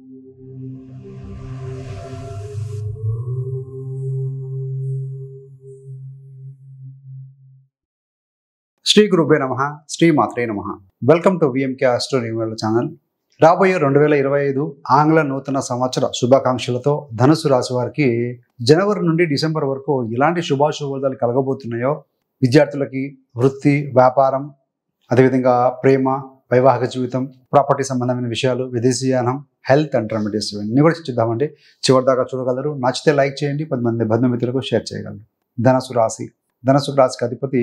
శ్రీ గురుభ్యో నమః, శ్రీ మాత్రే నమః. Welcome to VMK astro numeral channel. రాబోయే 2025 ఆంగ్ల నూతన సంవత్సర శుభాకాంక్షలతో ధనుసు రాశి వారికి జనవరి నుండి డిసెంబర్ వరకు ఎలాంటి శుభాశుభాలు కలగబోతున్నాయో, విద్యార్థులకి వృత్తి, వ్యాపారం, అదేవిధంగా ప్రేమ, వైవాహిక జీవితం, ప్రాపర్టీ సంబంధమైన విషయాలు, విదేశీయానం, హెల్త్ అండ్ రెమెడీస్ ఇవన్నీ కూడా చూద్దామండి. చివరి దాకా చూడగలరు. నచ్చితే లైక్ చేయండి, 10 మంది బంధుమిత్రులకు షేర్ చేయగలరు. ధనుసు రాశికి అధిపతి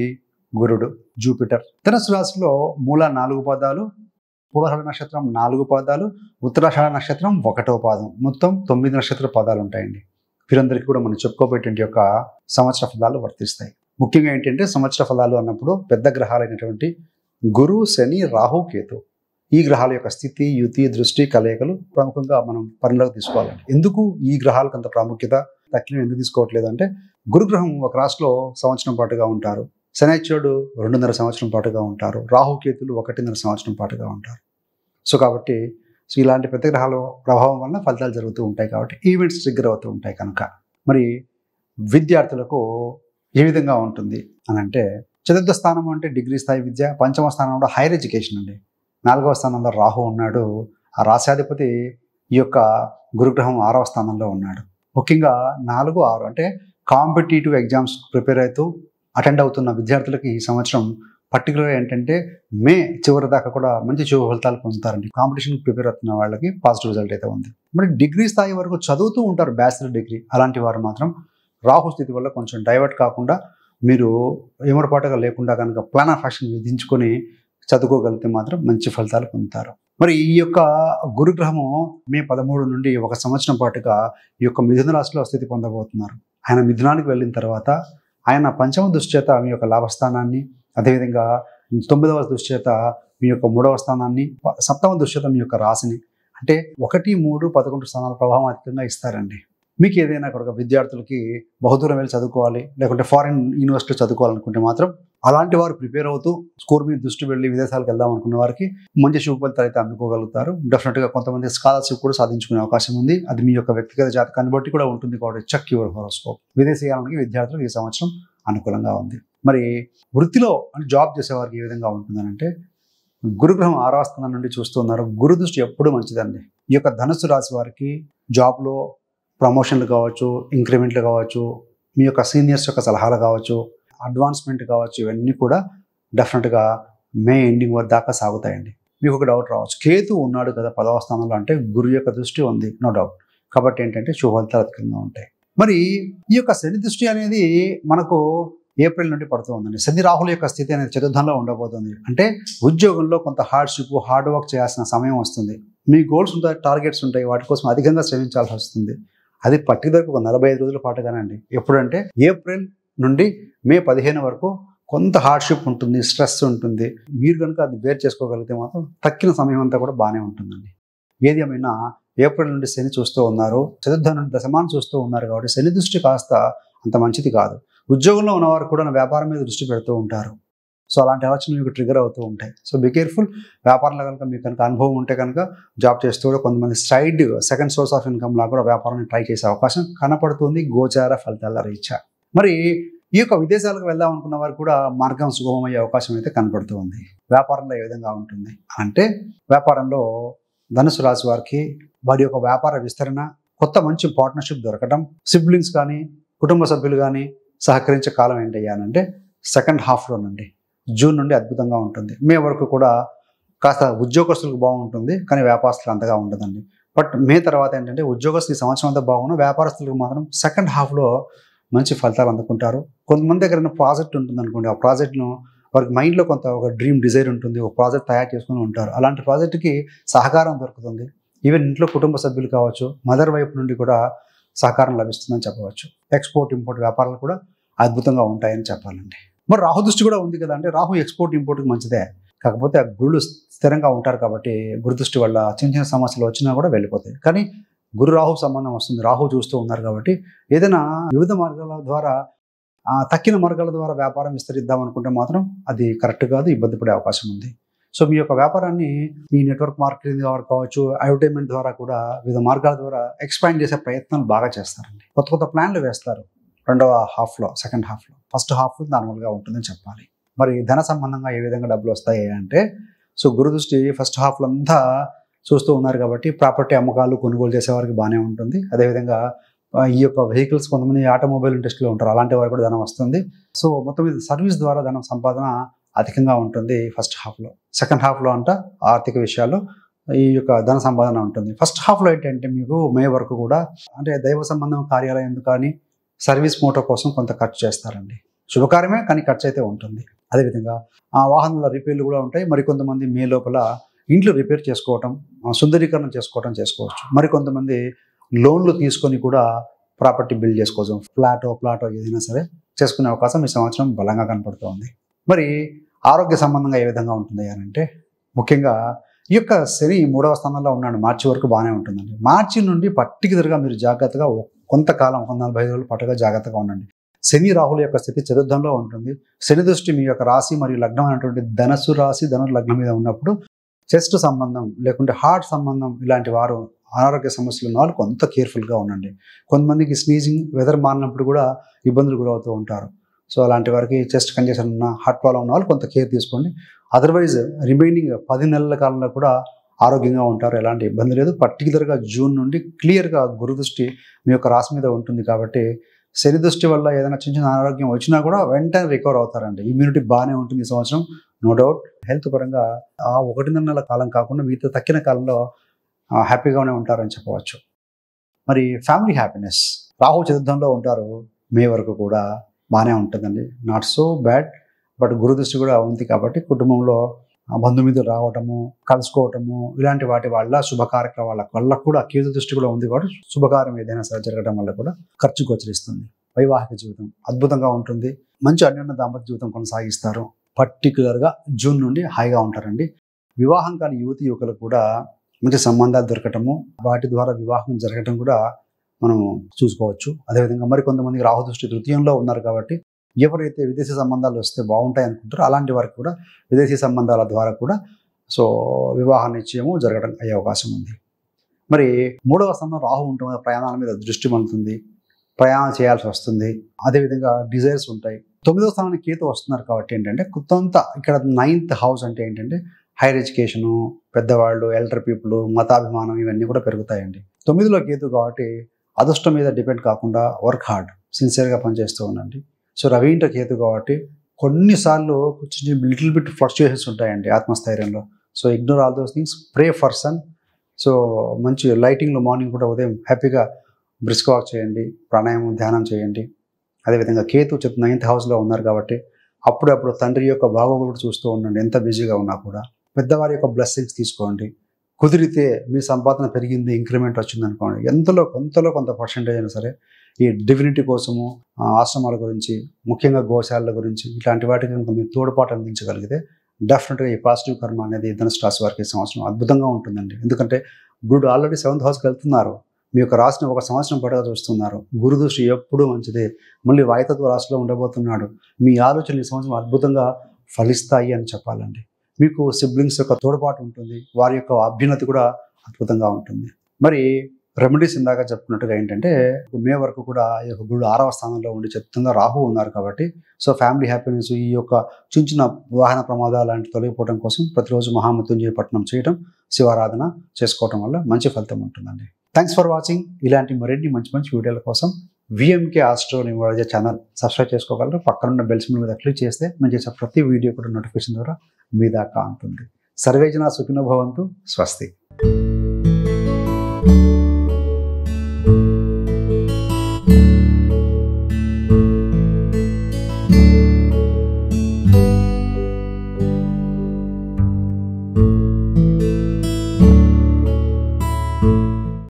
గురుడు, జూపిటర్. ధనుసు రాశిలో మూల 4 పాదాలు, పూర్వాషాఢ నక్షత్రం 4 పాదాలు, ఉత్తరాషాఢ నక్షత్రం 1వ పాదం, మొత్తం 9 నక్షత్ర పదాలు ఉంటాయండి. వీరందరికీ కూడా మనం చెప్పుకోబెట్టిన యొక్క సంవత్సర ఫలాలు వర్తిస్తాయి. ముఖ్యంగా ఏంటంటే సంవత్సర ఫలాలు అన్నప్పుడు పెద్ద గ్రహాలైనటువంటి గురు, శని, రాహు, కేతు ఈ గ్రహాల యొక్క స్థితి, యుతి, దృష్టి, కలయికలు ప్రముఖంగా మనం పరిగణలోకి తీసుకోవాలండి. ఎందుకు ఈ గ్రహాలకు అంత ప్రాముఖ్యత, తక్కువ ఎందుకు తీసుకోవట్లేదు అంటే, గురుగ్రహం ఒక రాశిలో సంవత్సరం పాటుగా ఉంటారు, శనైశ్వరుడు 2.5 సంవత్సరం పాటుగా ఉంటారు, రాహుకేతులు 1.5 సంవత్సరం పాటుగా ఉంటారు. సో కాబట్టి ఇలాంటి పెద్ద గ్రహాల ప్రభావం వల్ల ఫలితాలు జరుగుతూ ఉంటాయి. కాబట్టి ఈవెంట్స్ ట్రిగ్గర్ అవుతూ ఉంటాయి. కనుక మరి విద్యార్థులకు ఏ విధంగా ఉంటుంది అని అంటే, చతుర్థ స్థానం అంటే డిగ్రీ స్థాయి విద్య, పంచమ స్థానంలో హైయర్ ఎడ్యుకేషన్ అండి, 4వ స్థానంలో రాహు ఉన్నాడు. ఆ రాశాధిపతి ఈ యొక్క గురుగ్రహం 6వ స్థానంలో ఉన్నాడు. ముఖ్యంగా 4, 6 అంటే కాంపిటేటివ్ ఎగ్జామ్స్ ప్రిపేర్ అవుతూ అటెండ్ అవుతున్న విద్యార్థులకి ఈ సంవత్సరం పర్టికులర్గా ఏంటంటే మే చివరి దాకా కూడా మంచి శుభ ఫలితాలు పొందుతారండి. కాంపిటీషన్కి ప్రిపేర్ అవుతున్న వాళ్ళకి పాజిటివ్ రిజల్ట్ అయితే ఉంది. మరి డిగ్రీ స్థాయి వరకు చదువుతూ ఉంటారు, బ్యాచిలర్ డిగ్రీ, అలాంటి వారు మాత్రం రాహు స్థితి వల్ల కొంచెం డైవర్ట్ కాకుండా మీరు ఏమరపాటుగా లేకుండా కనుక ప్లాన్ ఆఫ్ యాక్షన్ విధించుకొని చదువుకోగలిగితే మాత్రం మంచి ఫలితాలు పొందుతారు. మరి ఈ యొక్క గురుగ్రహము మే 13 నుండి 1 సంవత్సరం పాటుగా ఈ యొక్క మిథున రాశిలో స్థితి పొందబోతున్నారు. ఆయన మిథునానికి వెళ్ళిన తర్వాత ఆయన పంచమ దృష్టిచేత మీ యొక్క లాభస్థానాన్ని, అదేవిధంగా 9వ దృష్టిచేత మీ యొక్క 3వ స్థానాన్ని, 7వ దృష్టిచేత మీ యొక్క రాశిని, అంటే 1, 3, 11 స్థానాల ప్రభావం అధికంగా ఇస్తారండి. మీకు ఏదైనా కూడా విద్యార్థులకి బహుదూరం వెళ్ళి చదువుకోవాలి, లేకుంటే ఫారిన్ యూనివర్సిటీ చదువుకోవాలనుకుంటే మాత్రం అలాంటి వారు ప్రిపేర్ అవుతూ స్కోర్ మీద దృష్టి వెళ్ళి విదేశాలకు వెళ్దాం అనుకున్న వారికి మంచి శుభ ఫలితాలు అయితే అందుకోగలుగుతారు. డెఫినెట్గా కొంతమంది స్కాలర్షిప్ కూడా సాధించుకునే అవకాశం ఉంది. అది మీ యొక్క వ్యక్తిగత జాతకాన్ని బట్టి కూడా ఉంటుంది. కాబట్టి చెక్ యువర్ హోరోస్కోప్. విదేశీయానానికి విద్యార్థులకు ఈ సంవత్సరం అనుకూలంగా ఉంది. మరి వృత్తిలో అంటే జాబ్ చేసేవారికి ఏ విధంగా ఉంటుందనంటే, గురుగ్రహం 6వ స్థానం నుండి చూస్తున్నారు. గురు దృష్టి ఎప్పుడు మంచిదండి. ఈ యొక్క ధనుస్సు రాశి వారికి జాబ్లో ప్రమోషన్లు కావచ్చు, ఇంక్రిమెంట్లు కావచ్చు, మీ యొక్క సీనియర్స్ యొక్క సలహాలు కావచ్చు, అడ్వాన్స్మెంట్ కావచ్చు, ఇవన్నీ కూడా డెఫినెట్గా మే ఎండింగ్ వరకు దాకా సాగుతాయండి. మీకు ఒక డౌట్ రావచ్చు, కేతు ఉన్నాడు కదా 10వ స్థానంలో, అంటే గురు యొక్క దృష్టి ఉంది, నో డౌట్. కాబట్టి ఏంటంటే శుభ ఫలితాలు అధికంగా ఉంటాయి. మరి ఈ యొక్క శని దృష్టి అనేది మనకు ఏప్రిల్ నుండి పడుతూ ఉందండి. శని రాహుల యొక్క స్థితి అనేది చతుర్థంలో ఉండబోతుంది. అంటే ఉద్యోగంలో కొంత హార్డ్ వర్క్ చేయాల్సిన సమయం వస్తుంది. మీ గోల్స్ ఉంటాయి, టార్గెట్స్ ఉంటాయి, వాటి కోసం అధికంగా శ్రమించాల్సి వస్తుంది. అది పట్టిదలకు ఒక 45 రోజుల పాటుగానండి. ఎప్పుడంటే ఏప్రిల్ నుండి మే 15 వరకు కొంత హార్డ్షిప్ ఉంటుంది, స్ట్రెస్ ఉంటుంది. మీరు కనుక అది బేర్ చేసుకోగలిగితే మాత్రం తక్కిన సమయం అంతా కూడా బాగానే ఉంటుందండి. ఏది ఏమైనా ఏప్రిల్ నుండి శని చూస్తూ ఉన్నారు, చతుర్థం నుండి దశమాన్ని చూస్తూ ఉన్నారు. కాబట్టి శని దృష్టి కాస్త అంత మంచిది కాదు. ఉద్యోగంలో ఉన్నవారు కూడా వ్యాపారం మీద దృష్టి పెడుతూ ఉంటారు. సో అలాంటి ఆలోచనలు మీకు ట్రిగర్ అవుతూ ఉంటాయి. So be careful. వ్యాపారంలో కనుక మీకు కనుక అనుభవం ఉంటే కనుక జాబ్ చేస్తూ కూడా కొంతమంది సెకండ్ సోర్స్ ఆఫ్ ఇన్కమ్ లాగా కూడా వ్యాపారాన్ని ట్రై చేసే అవకాశం కనపడుతుంది గోచార ఫలితాల రీత్యా. మరి ఈ యొక్క విదేశాలకు వెళ్దాం అనుకున్న వారు కూడా మార్గం సుగమమయ్యే అవకాశం అయితే కనపడుతూ ఉంది. వ్యాపారంలో ఏ విధంగా ఉంటుంది అంటే, వ్యాపారంలో ధనుసు రాశి వారికి వారి యొక్క వ్యాపార విస్తరణ, కొత్త మంచి పార్ట్నర్షిప్ దొరకడం, సిబ్లింగ్స్ కానీ కుటుంబ సభ్యులు కానీ సహకరించే కాలం ఏంటయ్యానంటే సెకండ్ హాఫ్లోనండి. జూన్ నుండి అద్భుతంగా ఉంటుంది. మే వరకు కూడా కాస్త ఉద్యోగస్తులకు బాగుంటుంది, కానీ వ్యాపారస్తులు అంతగా ఉండదండి. బట్ మే తర్వాత ఏంటంటే ఉద్యోగస్తులు ఈ సంవత్సరం అంతా బాగున్నా, వ్యాపారస్తులకు మాత్రం సెకండ్ హాఫ్లో మంచి ఫలితాలు అందుకుంటారు. కొంతమంది దగ్గర ప్రాజెక్ట్ ఉంటుంది అనుకోండి, ఆ ప్రాజెక్ట్ను వారికి మైండ్లో కొంత ఒక డ్రీమ్ డిజైర్ ఉంటుంది, ఒక ప్రాజెక్ట్ తయారు చేసుకుని ఉంటారు. అలాంటి ప్రాజెక్టుకి సహకారం దొరుకుతుంది. ఈవెన్ ఇంట్లో కుటుంబ సభ్యులు కావచ్చు, మదర్ వైపు నుండి కూడా సహకారం లభిస్తుందని చెప్పవచ్చు. ఎక్స్పోర్ట్ ఇంపోర్ట్ వ్యాపారాలు కూడా అద్భుతంగా ఉంటాయని చెప్పాలండి. మరి రాహు దృష్టి కూడా ఉంది కదా, అంటే రాహు ఎక్స్పోర్ట్ ఇంపోర్ట్కి మంచిదే. కాకపోతే ఆ గురులు స్థిరంగా ఉంటారు కాబట్టి గురు దృష్టి వల్ల చిన్న చిన్న సమస్యలు వచ్చినా కూడా వెళ్ళిపోతాయి. కానీ గురు రాహు సంబంధం వస్తుంది, రాహు చూస్తూ ఉన్నారు కాబట్టి ఏదైనా వివిధ మార్గాల ద్వారా తక్కిన మార్గాల ద్వారా వ్యాపారం విస్తరిద్దాం అనుకుంటే మాత్రం అది కరెక్ట్ కాదు, ఇబ్బంది పడే అవకాశం ఉంది. సో మీ యొక్క వ్యాపారాన్ని ఈ నెట్వర్క్ మార్కెటింగ్ ద్వారా కావచ్చు, అడ్వర్టైజ్మెంట్ ద్వారా కూడా వివిధ మార్గాల ద్వారా ఎక్స్పాండ్ చేసే ప్రయత్నాలు బాగా చేస్తారండి. కొత్త కొత్త ప్లాన్లు వేస్తారు రెండవ హాఫ్లో, సెకండ్ హాఫ్లో. ఫస్ట్ హాఫ్ నార్మల్గా ఉంటుందని చెప్పాలి. మరి ధన సంబంధంగా ఏ విధంగా డబ్బులు వస్తాయి అంటే, సో గురు దృష్టి ఫస్ట్ హాఫ్లో అంతా చూస్తూ ఉన్నారు కాబట్టి ప్రాపర్టీ అమ్మకాలు కొనుగోలు చేసేవారికి బాగానే ఉంటుంది. అదేవిధంగా ఈ యొక్క వెహికల్స్, కొంతమంది ఆటోమొబైల్ ఇండస్ట్రీలో ఉంటారు, అలాంటి వారికి కూడా ధనం వస్తుంది. సో మొత్తం మీద సర్వీస్ ద్వారా ధనం సంపాదన అధికంగా ఉంటుంది ఫస్ట్ హాఫ్లో. సెకండ్ హాఫ్లో అంట ఆర్థిక విషయాల్లో ఈ యొక్క ధన సంపాదన ఉంటుంది. ఫస్ట్ హాఫ్లో ఏంటంటే మీకు మే వరకు కూడా అంటే దైవ సంబంధం కార్యాలయం కానీ సర్వీస్ మోటో కోసం కొంత ఖర్చు చేస్తారండి. శుభకార్యమే కానీ ఖర్చు అయితే ఉంటుంది. అదేవిధంగా వాహనాల రిపేర్లు కూడా ఉంటాయి. మరికొంతమంది మే లోపల ఇంట్లో రిపేర్ చేసుకోవటం, సుందరీకరణ చేసుకోవచ్చు. మరికొంతమంది లోన్లు తీసుకొని కూడా ప్రాపర్టీ బిల్డ్ చేసుకోవచ్చు. ప్లాటో ఏదైనా సరే చేసుకునే అవకాశం ఈ సంవత్సరం బలంగా కనపడుతోంది. మరి ఆరోగ్య సంబంధంగా ఏ విధంగా ఉంటుంది అంటే, ముఖ్యంగా ఈ యొక్క శని 3వ స్థానంలో ఉన్నాడు. మార్చి వరకు బాగానే ఉంటుందండి. మార్చి నుండి పర్టికులర్గా మీరు జాగ్రత్తగా కొంతకాలం 45 రోజులు పట్టుగా జాగ్రత్తగా ఉండండి. శని రాహుల యొక్క స్థితి చతుర్థంలో ఉంటుంది. శని దృష్టి మీ యొక్క రాశి మరియు లగ్నం అయినటువంటి ధనస్సు రాశి, ధను లగ్నం మీద ఉన్నప్పుడు చెస్ట్ సంబంధం లేకుంటే హార్ట్ సంబంధం ఇలాంటి వారు అనారోగ్య సమస్యలు ఉన్న వాళ్ళు కొంత కేర్ఫుల్గా ఉండండి. కొంతమందికి స్నీజింగ్, వెదర్ మారినప్పుడు కూడా ఇబ్బందులు గురవుతూ ఉంటారు. సో అలాంటి వారికి చెస్ట్ కంజెషన్ ఉన్న, హార్ట్ ప్రాబ్లం ఉన్న వాళ్ళు కొంత కేర్ తీసుకోండి. అదర్వైజ్ రిమైనింగ్ 10 నెలల కాలంలో కూడా ఆరోగ్యంగా ఉంటారు, ఎలాంటి ఇబ్బంది లేదు. పర్టికులర్గా జూన్ నుండి క్లియర్గా గురు దృష్టి మీ యొక్క రాశి మీద ఉంటుంది కాబట్టి శని దృష్టి వల్ల ఏదైనా చిన్న చిన్న అనారోగ్యం వచ్చినా కూడా వెంటనే రికవర్ అవుతారండి. ఇమ్యూనిటీ బాగానే ఉంటుంది ఈ సంవత్సరం, నో డౌట్. హెల్త్ పరంగా ఆ 1.5 నెలల కాలం కాకుండా మిగతా తక్కిన కాలంలో హ్యాపీగానే ఉంటారని చెప్పవచ్చు. మరి ఫ్యామిలీ హ్యాపీనెస్, రాహు చతుర్థంలో ఉంటారు మే వరకు కూడా బాగానే ఉంటుందండి. నాట్ సో బ్యాడ్, బట్ గురు దృష్టి కూడా ఉంది కాబట్టి కుటుంబంలో బంధుమిత్రులు రావటము, కలుసుకోవటము ఇలాంటి వాటి వల్ల శుభ కార్యక్రమాల వల్ల కూడా కేతు దృష్టి కూడా ఉంది కాబట్టి శుభకార్యం ఏదైనా సరే జరగడం వల్ల కూడా ఖర్చు గోచరిస్తుంది. వైవాహిక జీవితం అద్భుతంగా ఉంటుంది. మంచి అన్యోన్య దాంపత్య జీవితం కొనసాగిస్తారు. పర్టికులర్గా జూన్ నుండి హాయిగా ఉంటారండి. వివాహం కాని యువతి యువకులకు కూడా మంచి సంబంధాలు దొరకటము, వాటి ద్వారా వివాహం జరగటం కూడా మనం చూసుకోవచ్చు. అదేవిధంగా మరికొంతమందికి రాహు దృష్టి తృతీయంలో ఉన్నారు కాబట్టి ఎవరైతే విదేశీ సంబంధాలు వస్తే బాగుంటాయి అనుకుంటారో అలాంటి వారికి కూడా విదేశీ సంబంధాల ద్వారా కూడా సో వివాహ నిశ్చయము జరగడం అయ్యే అవకాశం ఉంది. మరి 3వ స్థానం రాహు ఉండటం వల్ల ప్రయాణాల మీద దృష్టి మళ్లుతుంది, ప్రయాణం చేయాల్సి వస్తుంది. అదేవిధంగా డిజైర్స్ ఉంటాయి. 9వ స్థానానికి కేతు వస్తున్నారు కాబట్టి ఏంటంటే కొంత ఇక్కడ 9th హౌస్ అంటే ఏంటంటే హైయర్ ఎడ్యుకేషను, పెద్దవాళ్ళు, ఎల్డర్ పీపుల్, మతాభిమానం ఇవన్నీ కూడా పెరుగుతాయండి. 9లో కేతు కాబట్టి అదృష్టం మీద డిపెండ్ కాకుండా వర్క్ హార్డ్, సిన్సియర్గా పనిచేస్తూ ఉండండి. సో రవి ఇంట కేతు కాబట్టి కొన్నిసార్లు కొంచెం లిటిల్ బిట్ ఫ్లక్చుయేషన్స్ ఉంటాయండి ఆత్మస్థైర్యంలో. So ignore all those things, pray for sun. So మంచి లైటింగ్లో మార్నింగ్ కూడా ఉదయం హ్యాపీగా బ్రిస్క్ వాక్ చేయండి, ప్రాణాయామం, ధ్యానం చేయండి. అదేవిధంగా కేతు 9th హౌస్లో ఉన్నారు కాబట్టి అప్పుడప్పుడు తండ్రి యొక్క బాగోగులు కూడా చూస్తూ ఉండండి. ఎంత బిజీగా ఉన్నా కూడా పెద్దవారి యొక్క బ్లెస్సింగ్స్ తీసుకోండి. కుదిరితే మీ సంపాదన పెరిగింది, ఇంక్రిమెంట్ వచ్చింది అనుకోండి, కొంతలో కొంత పర్సెంటేజ్ అయినా సరే ఈ డివినిటీ కోసము, ఆశ్రమాల గురించి, ముఖ్యంగా గోశాలల గురించి ఇట్లాంటి వాటికి కనుక మీరు తోడ్పాటు అందించగలిగితే డెఫినెట్గా ఈ పాజిటివ్ కర్మ అనేది ధనుసు రాశి వారికి సంవత్సరం అద్భుతంగా ఉంటుందండి. ఎందుకంటే గురుడు ఆల్రెడీ 7th హౌస్కి వెళ్తున్నారు, మీ యొక్క రాశిని ఒక సంవత్సరం పాటుగా చూస్తున్నారు. గురు దృష్టి ఎప్పుడూ మంచిదే. మళ్ళీ వాయుతత్వ రాశిలో ఉండబోతున్నాడు. మీ ఆలోచనలు ఈ సంవత్సరం అద్భుతంగా ఫలిస్తాయి అని చెప్పాలండి. మీకు సిబ్లింగ్స్ యొక్క తోడ్పాటు ఉంటుంది, వారి యొక్క అభ్యున్నతి కూడా అద్భుతంగా ఉంటుంది. మరి రెమెడీస్ ఇందాక చెప్పుకున్నట్టుగా ఏంటంటే మే వరకు కూడా ఈ యొక్క గురుడు 6వ స్థానంలో ఉండి చెప్తుందా రాహు ఉన్నారు కాబట్టి సో ఫ్యామిలీ హ్యాపీనెస్, ఈ యొక్క చిన్న చిన్న వాహన ప్రమాదాలు లాంటి తొలగిపోవడం కోసం ప్రతిరోజు మహామృత్యుంజయ పఠనం చేయడం, శివారాధన చేసుకోవడం వల్ల మంచి ఫలితం ఉంటుందండి. Thanks for watching. ఇలాంటి మరిన్ని మంచి మంచి వీడియోల కోసం VMK astro numerology channel subscribe చేసుకోగలరు. పక్కనున్న బెల్ సింబల్ మీద క్లిక్ చేస్తే మేము చేసే ప్రతి వీడియో కూడా నోటిఫికేషన్ ద్వారా మీ దాకా ఉంటుంది. సర్వేజన సుఖినో భవంతు. స్వస్తి.